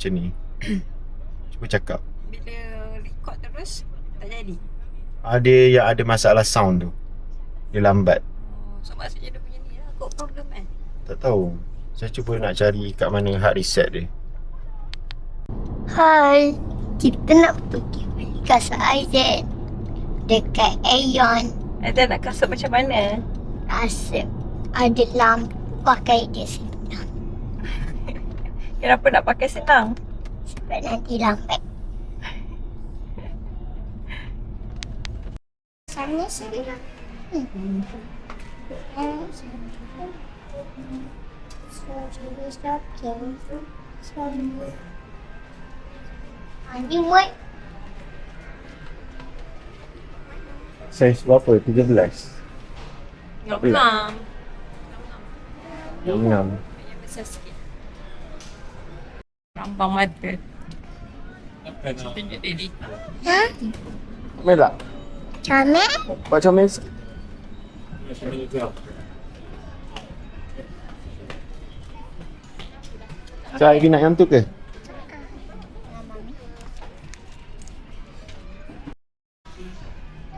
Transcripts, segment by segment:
macam ni. Cuba cakap. Bila record terus tak jadi. Ada yang ada masalah sound tu. Dia lambat. So maksudnya dia punya ni lah kot problem kan. Tak tahu. Saya cuba nak cari kat mana hard reset dia. Hai, kita nak pergi beli kasut Aizat dekat Aeon. Ada nak kasut macam mana? Kasut ada lampu, pakai dia senang. Kenapa nak pakai senang? Sebab nanti lambat. Sana sini. Andi buat Saiz berapa? 13? Yang enam. Yang 6. Yang besar sikit. Rambang mata. Tunjuk Daddy. ha? Comel tak? Comel? Buat comel. So, Ivy nak yang tu ke?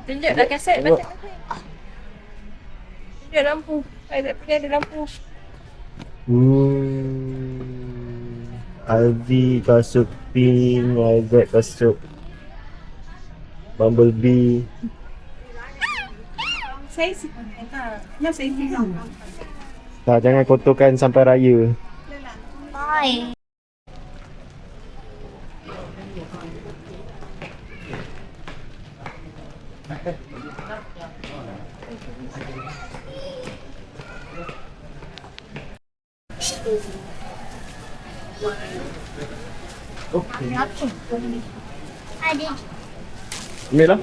Tunjuk dah kaset Tengok. mata. Tunjuk lampu. Ada punya ada lampu. Ivy kasut pink, Isaac kasut Bumblebee. Saiz. Ya saiz hilang. Tak, jangan kotorkan sampai raya. Bye. Ada Comel lah.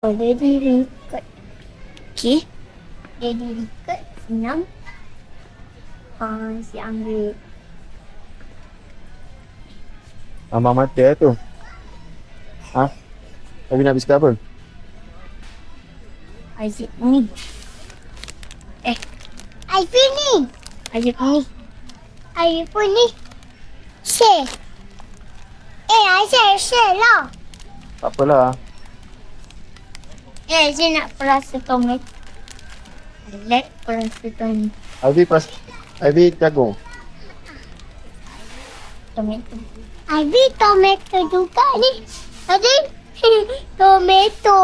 Ada di record. Okey. Dia di record senang. Si ambil Ambang mata lah tu. Ha? Ivy nak biskut apa? Aizat ni. Aizat ni. Aizat ni. Aizat pun ni. Share. Aizat share lah. Tak apalah. Aizat nak perasa tomat. I like perasa tomat. Ivy jagung. Tomato. Ivy tomato juga ni. Tadi tomato.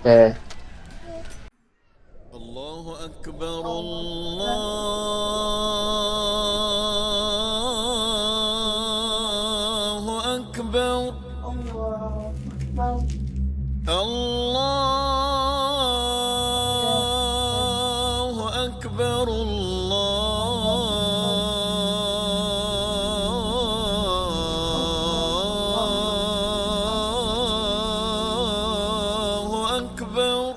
Okay. الله أكبر الله أكبر الله أكبر الله أكبر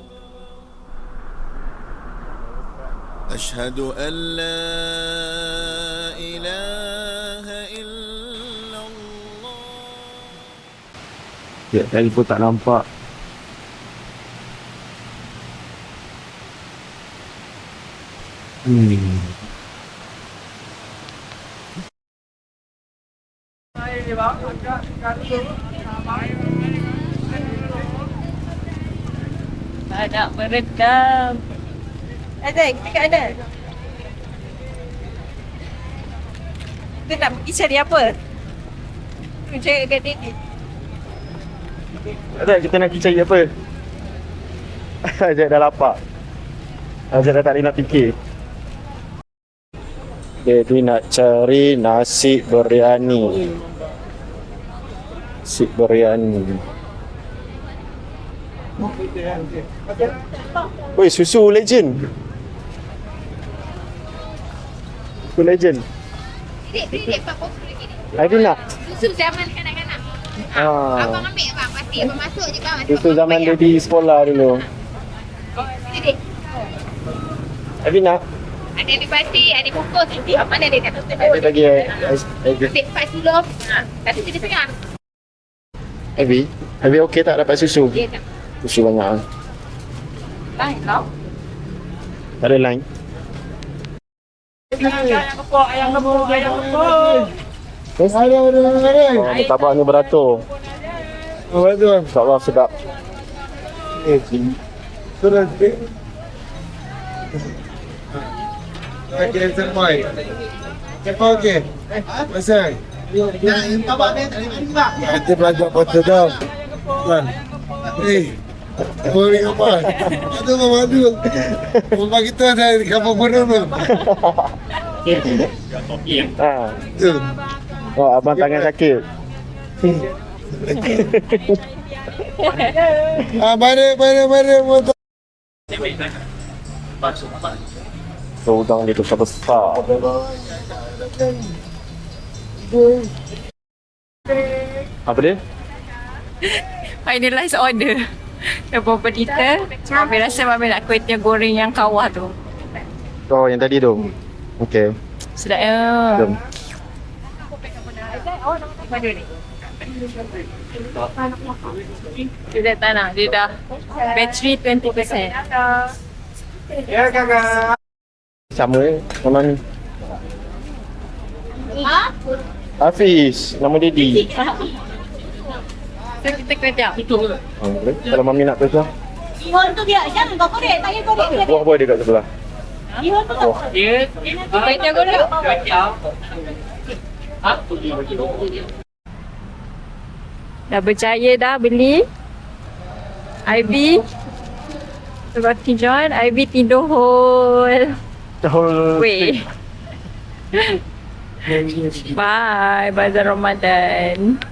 أشهد أن لا إله إلا الله. Ya, telefon tak nampak. Tak nak meredam. Ada, kita kat ada. Kita nak pergi cari apa? Kita cari kat Daddy. Tak, kita nak pergi cari apa? Azad dah lapar. Azad dah tak boleh nak fikir. Jadi nak cari nasi biryani. Nasi biryani. Woi, susu legend. Susu legend. Dek, Pak Pok lagi ni. Ivy nak. Susu zaman kanak-kanak. Abang ambil abang, pasti abang masuk je bang. Susu zaman dia di sekolah dulu. Sini dek. Ivy nak. Ada di pasti, ada pokok sini. Apa mana dek? Ada lagi Dek, Pak Sulom. Satu sini tengah. Ivy okey tak dapat susu? Dia tak. Susu banyak. Baik, kau. Tak ada line. Oh, martabak ni beratur. InsyaAllah sedap. Okey, semai. Okey. Pasal. Nanti belajar foto dah. Kan. Boleh apa? Itu madu. Rumah kita ada di kampung Gunung tu. Ha. Tu. Oh, abang tangan sakit. Mari motor. So, udang dia tu besar. Apa dia? Finalize order. Beberapa kita. Mami rasa Mami nak kuih tiaw goreng yang kawah tu. Oh, yang tadi tu. Okey. Sedap ya. Jom. Dia dah tak nak. Dia dah battery 20%. Sama nama ni. Hafiz, nama Dedi. So kita kuih tiaw. Boleh. Kalau Mami nak tu sah. Ihon tu dia, jangan kau korek, tak payah korek dia. Buah dia kat sebelah. Ihon tu tak. Kuih tiaw goreng. Dah berjaya dah beli. Ivy. Roti John, Ivy tidur whole. Weh. Bye, Bazar Ramadan.